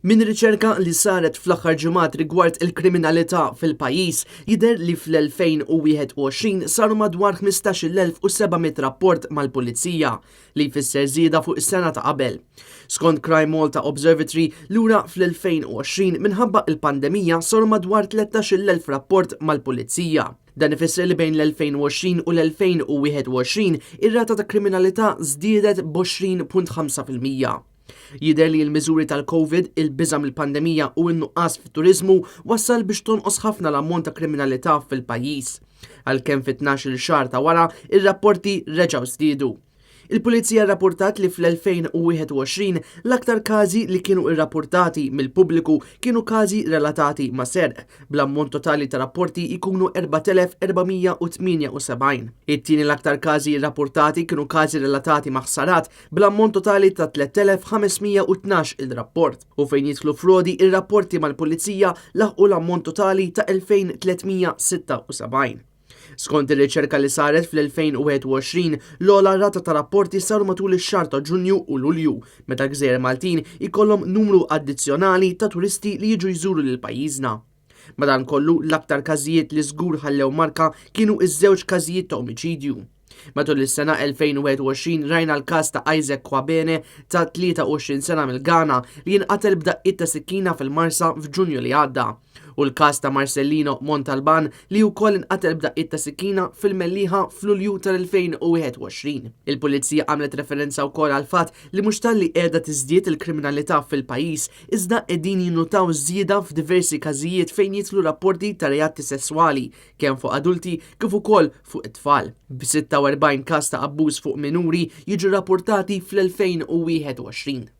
Min riċerka li saret fl-aħħar ġimgħat rigward il-kriminalità fil-pajjiż jidher li fl-2021 saru madwar 15,700 rapport mal-Pulizija li jfisser żieda fuq is-sena ta' qabel. Skont Crime Malta Observatory lura fl-2020 minħabba il-pandemija saru madwar 13,000 rapport mal-Pulizija. Dan ifisser li bejn l-2020 u l-2021 ir-rata ta' kriminalità żdiedet b'20.5%. Jidher li l-miżuri tal-Covid, il-biża' mill-pandemija u n-nuqqas fit-turiżmu wassal biex tonqos ħafna l-ammont ta' kriminalità fil-pajjiż. Għalkemm fit-12 xahar ta' wara ir-rapporti reġgħu żdiedu. Il-Pulizija rrapportat li fl-2021 l-aktar każi li kienu irrapportati mill-pubbliku kienu każi relatati ma' serq, bl-ammont totali ta' rapporti jkunu 4,478. It-tieni l-aktar każi rrapportati kienu każi relatati ma' ħsarat bl-ammont totali ta' 3,512 il-rapport. U fejn jidħlu frodi ir-rapporti mal-Pulizija laħqu l-ammont totali ta' 2,376. Skont ir-riċerka li saret fl-2021, l-ogħla rata ta' rapporti saru matul ix-xahar ta' Ġunju u Lulju, meta Gżejjer Maltin ikollhom numru addizzjonali ta' turisti li jiġu jżuru lil pajjiżna. Madankollu l-aktar każijiet li żgur ħallew marka kienu iż-żewġ każijiet ta' omiċidju. Matul is-sena 2021 rajna l-każ ta' Isaac Kwabene ta' 23 sena mill-Ghana li jinqatel b'daqqiet ta' sikkina fil-Marsa f'Ġunju li għadda. U l-każ ta' Marcellino Montalban li wkoll inqatel b'daqqiet ta' sikkina fil-Melliħa f'Lulju tal-2021. Il-Pulizija għamlet referenza wkoll għal fatt li mhux talli qiegħda tiżdied il-kriminalità fil-pajjiż iżda qegħdin jinnutaw żieda f'diversi każijiet fejn jidħlu rapporti ta' reati sesswali kemm fuq adulti kif ukoll fuq it-tfal. B'46 każ ta' abbuż fuq minuri jiġu rapportati fl-2021.